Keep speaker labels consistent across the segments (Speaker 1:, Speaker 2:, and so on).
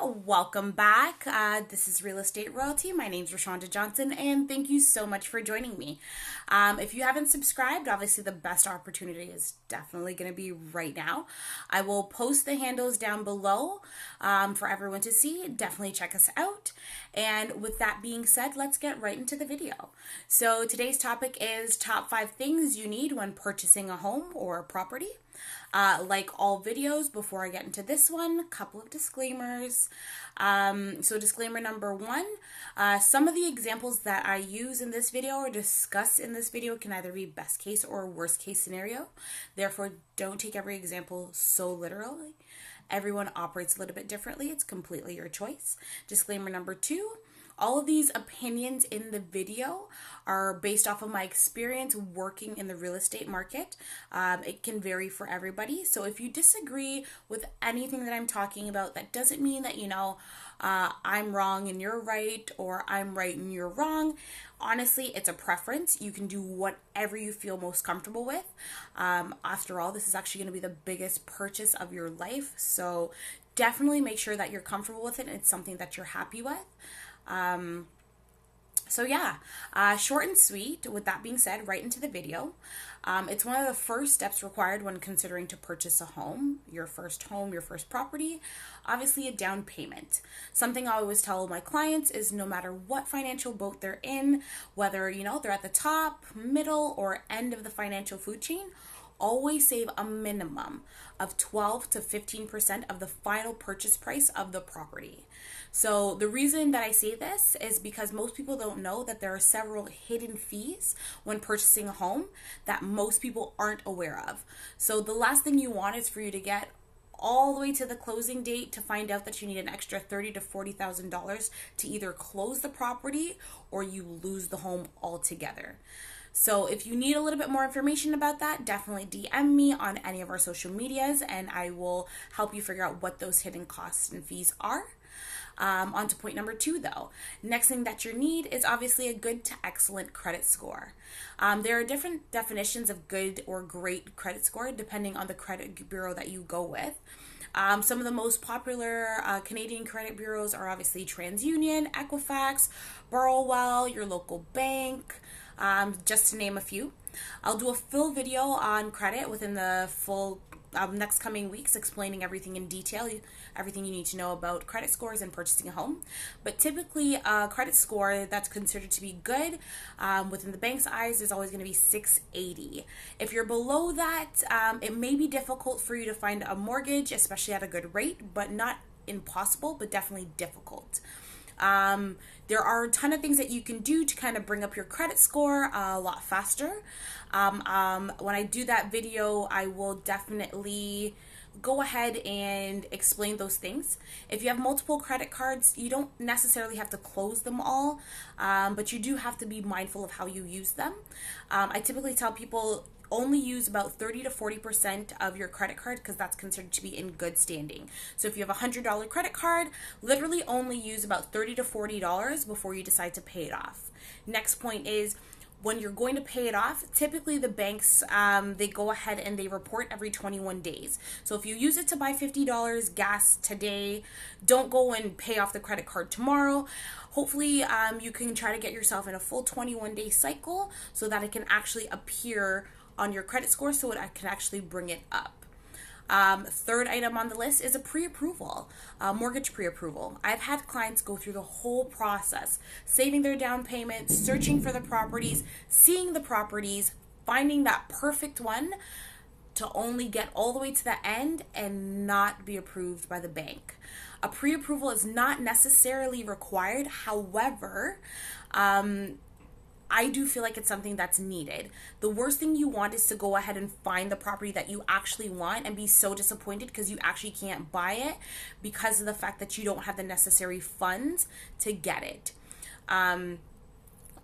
Speaker 1: welcome back. This is Real Estate Royalty. My name's Reshonda Johnson, and thank you so much for joining me. If you haven't subscribed, obviously the best opportunity is definitely going to be right now. I will post the handles down below for everyone to see. Definitely check us out. And with that being said, let's get right into the video. So today's topic is top 5 things you need when purchasing a home or a property. Like all videos, before I get into this one, a couple of disclaimers. So disclaimer number 1, some of the examples that I use in this video or discuss in this video can either be best case or worst case scenario. Therefore, don't take every example so literally. Everyone operates a little bit differently. It's completely your choice. Disclaimer number 2, all of these opinions in the video are based off of my experience working in the real estate market. It can vary for everybody. So if you disagree with anything that I'm talking about, that doesn't mean that, I'm wrong and you're right, or I'm right and you're wrong. Honestly, it's a preference. You can do whatever you feel most comfortable with. After all, this is actually going to be the biggest purchase of your life. So definitely make sure that you're comfortable with it and it's something that you're happy with. Short and sweet. With that being said, right into the video. It's one of the first steps required when considering to purchase a home, your first property. Obviously, a down payment. Something I always tell my clients is no matter what financial boat they're in, whether, they're at the top, middle, or end of the financial food chain, always save a minimum of 12 to 15% of the final purchase price of the property. So the reason that I say this is because most people don't know that there are several hidden fees when purchasing a home that most people aren't aware of. So the last thing you want is for you to get all the way to the closing date to find out that you need an extra $30,000 to $40,000 to either close the property or you lose the home altogether. So if you need a little bit more information about that, definitely DM me on any of our social medias and I will help you figure out what those hidden costs and fees are. On to point number 2 though. Next thing that you need is obviously a good to excellent credit score. There are different definitions of good or great credit score depending on the credit bureau that you go with. Some of the most popular Canadian credit bureaus are obviously TransUnion, Equifax, Burrowell, your local bank, just to name a few. I'll do a full video on credit within the full next coming weeks, explaining everything in detail, everything you need to know about credit scores and purchasing a home. But typically a credit score that's considered to be good within the bank's eyes is always going to be 680. If you're below that, it may be difficult for you to find a mortgage, especially at a good rate, but not impossible, but definitely difficult. There are a ton of things that you can do to kind of bring up your credit score a lot faster. When I do that video, I will definitely go ahead and explain those things. If you have multiple credit cards, you don't necessarily have to close them all, but you do have to be mindful of how you use them. I typically tell people only use about 30 to 40% of your credit card because that's considered to be in good standing. So if you have a $100 credit card, literally only use about $30 to $40 before you decide to pay it off. Next point is when you're going to pay it off, typically the banks, they go ahead and they report every 21 days. So if you use it to buy $50 gas today, don't go and pay off the credit card tomorrow. Hopefully you can try to get yourself in a full 21-day cycle so that it can actually appear on your credit score so I can actually bring it up. Third item on the list is a pre-approval, mortgage pre-approval. I've had clients go through the whole process, saving their down payment, searching for the properties, seeing the properties, finding that perfect one to only get all the way to the end and not be approved by the bank. A pre-approval is not necessarily required. However, I do feel like it's something that's needed. The worst thing you want is to go ahead and find the property that you actually want and be so disappointed because you actually can't buy it because of the fact that you don't have the necessary funds to get it.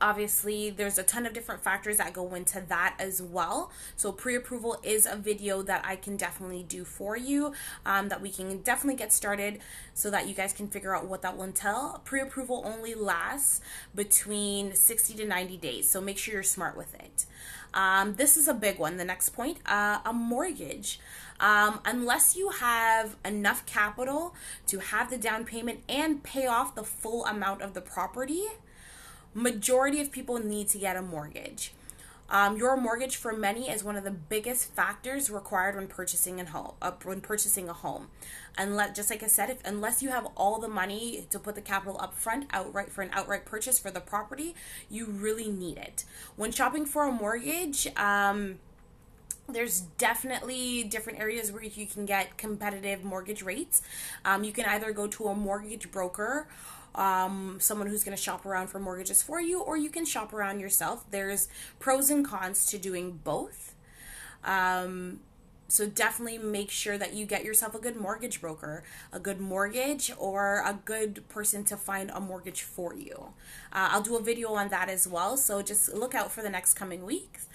Speaker 1: Obviously, there's a ton of different factors that go into that as well. So pre-approval is a video that I can definitely do for you, that we can definitely get started so that you guys can figure out what that will entail. Pre-approval only lasts between 60 to 90 days, so make sure you're smart with it. This is a big one. The next point, a mortgage. Unless you have enough capital to have the down payment and pay off the full amount of the property, majority of people need to get a mortgage. Your mortgage for many is one of the biggest factors required when purchasing a home. Unless, just like I said, unless you have all the money to put the capital up front outright for an outright purchase for the property, you really need it. When shopping for a mortgage, there's definitely different areas where you can get competitive mortgage rates. You can either go to a mortgage broker, someone who's going to shop around for mortgages for you, or you can shop around yourself. There's pros and cons to doing both. So definitely make sure that you get yourself a good mortgage broker, a good mortgage, or a good person to find a mortgage for you. I'll do a video on that as well, so just look out for the next coming weeks.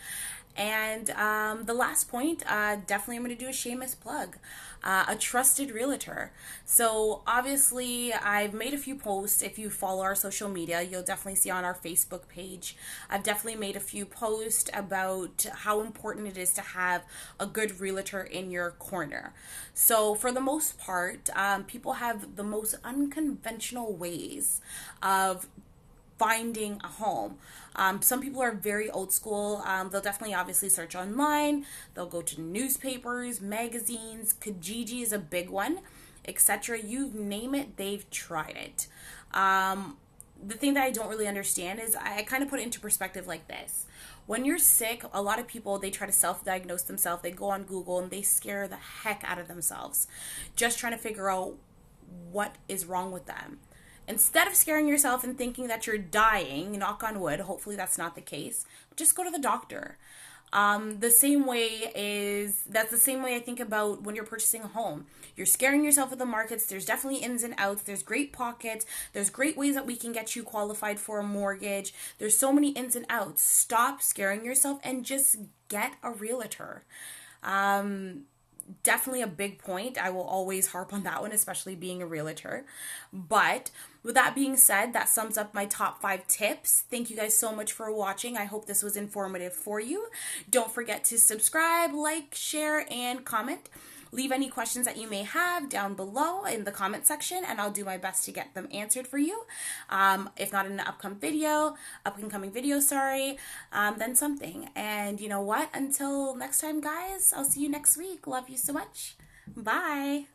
Speaker 1: And the last point, definitely I'm going to do a shameless plug, a trusted realtor. So obviously I've made a few posts. If you follow our social media, you'll definitely see on our Facebook page. I've definitely made a few posts about how important it is to have a good realtor in your corner. So for the most part, people have the most unconventional ways of finding a home. Some people are very old school. They'll definitely obviously search online. They'll go to newspapers, magazines. Kijiji is a big one, etc. You name it, they've tried it. The thing that I don't really understand is I kind of put it into perspective like this. When you're sick, a lot of people, they try to self-diagnose themselves. They go on Google and they scare the heck out of themselves just trying to figure out what is wrong with them. Instead of scaring yourself and thinking that you're dying, knock on wood, hopefully that's not the case, just go to the doctor. That's the same way I think about when you're purchasing a home. You're scaring yourself with the markets. There's definitely ins and outs. There's great pockets. There's great ways that we can get you qualified for a mortgage. There's so many ins and outs. Stop scaring yourself and just get a realtor. Definitely a big point. I will always harp on that one, especially being a realtor. But with that being said, that sums up my top 5 tips. Thank you guys so much for watching. I hope this was informative for you. Don't forget to subscribe, like, share, and comment. Leave any questions that you may have down below in the comment section, and I'll do my best to get them answered for you. If not in an upcoming video, then something. And you know what? Until next time, guys, I'll see you next week. Love you so much. Bye.